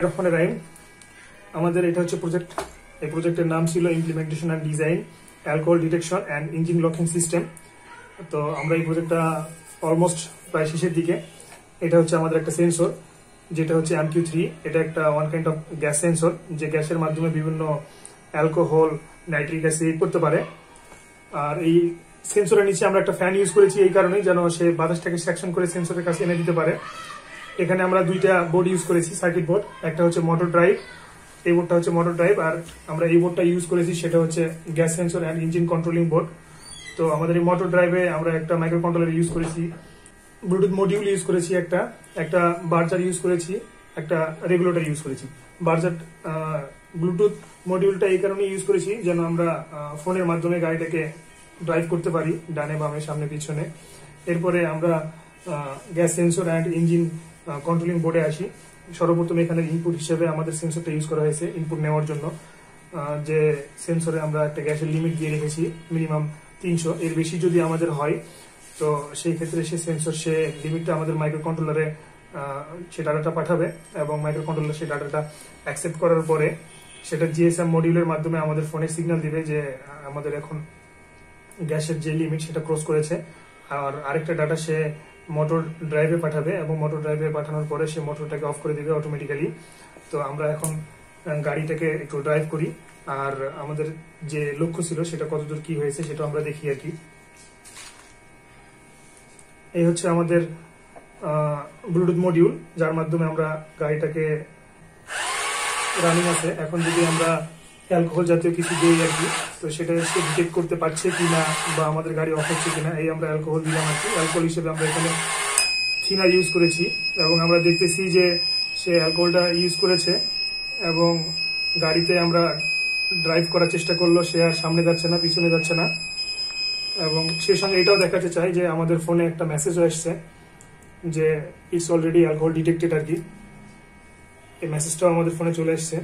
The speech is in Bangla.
রাইম আমাদের এটা হচ্ছে প্রজেক্ট। এই প্রজেক্টের নাম ছিল implementation and design alcohol detection and engine locking system. তো আমরা এই প্রজেক্টটা অলমোস্ট প্রায় শেষের দিকে। এটা হচ্ছে আমাদের একটা সেন্সর, যেটা হচ্ছে MQ3। এটা একটা one kind of gas sensor, যে গ্যাসের মাধ্যমে বিভিন্ন অ্যালকোহল, নাইট্রিক অ্যাসিড করতে পারে। আর এই সেন্সরের নিচে আমরা একটা ফ্যান ইউজ করেছি এই কারণেই যেন সে বাতাসটাকে সেকশন করে সেন্সরের কাছে এনে দিতে পারে। এখানে আমরা দুইটা বোর্ড ইউজ করেছি, সার্কিট বোর্ড। একটা হচ্ছে মোটর ড্রাইভ, এই বোর্ডটা হচ্ছে মোটর ড্রাইভ, আর আমরা এই বোর্ডটা ইউজ করেছি সেটা হচ্ছে gas sensor and engine controlling board. তো আমাদের এই মোটর ড্রাইভে আমরা একটা মাইক্রো কন্ট্রোলার ইউজ করেছি, ব্লুটুথ মডিউল ইউজ করেছি, একটা বার্জার ইউজ করেছি, একটা রেগুলেটর ইউজ করেছি। বার্জার ব্লুটুথ মডিউলটা এই কারণে ইউজ করেছি যেন আমরা ফোনের মাধ্যমে গাড়িটাকে ড্রাইভ করতে পারি, ডানে বামে সামনে পিছনে। এরপরে আমরা gas sensor and engine controlling বোর্ডে আসি। সর্বপ্রথম এখানে ইনপুট হিসেবে আমাদের সেন্সরটা ইউজ করা হয়েছে ইনপুট নেওয়ার জন্য। যে সেন্সরে আমরা একটা গ্যাসের লিমিট দিয়ে রেখেছি মিনিমাম 300, এর বেশি যদি আমাদের হয় তো সেই ক্ষেত্রে সে সেন্সর সে লিমিটটা আমাদের মাইক্রো কন্ট্রোলারে সে ডাটাটা পাঠাবে, এবং মাইক্রো কন্ট্রোলার সেই ডাটাটা অ্যাকসেপ্ট করার পরে সেটা GSM মডিউলের মাধ্যমে আমাদের ফোনে সিগন্যাল দিবে যে আমাদের এখন গ্যাসের যে লিমিট সেটা ক্রস করেছে। আর আরেকটা ডাটা সে মোটর ড্রাইভে পাঠাবে, এবং মোটর ড্রাইভে পাঠানোর পরে সে মোটরটাকে অফ করে দিবে অটোমেটিক্যালি। তো আমরা এখন গাড়িটাকে একটু ড্রাইভ করি, আর আমাদের যে লক্ষ্য ছিল সেটা কতদূর কি হয়েছে সেটা আমরা দেখি আর কি। এই হচ্ছে আমাদের ব্লুটুথ মডিউল, যার মাধ্যমে আমরা গাড়িটাকে রানিং আছে। এখন যদি আমরা অ্যালকোহল জাতীয় কিছু দিই আর কি, তো সেটা সে ডিটেক্ট করতে পারছে কিনা বা আমাদের গাড়ি অফ হচ্ছে কিনা। এই আমরা অ্যালকোহল দিলাম আর কি। অ্যালকোহল হিসেবে আমরা এখানে থিনার ইউজ করেছি, এবং আমরা দেখতেছি যে সে অ্যালকোহলটা ইউজ করেছে, এবং গাড়িতে আমরা ড্রাইভ করার চেষ্টা করলো, সে আর সামনে যাচ্ছে না, পিছনে যাচ্ছে না। এবং সে সঙ্গে এটাও দেখাতে চাই যে আমাদের ফোনে একটা মেসেজও আসছে যে ইটস অলরেডি অ্যালকোহল ডিটেক্টেড আর কি। এই মেসেজটাও আমাদের ফোনে চলে আসছে।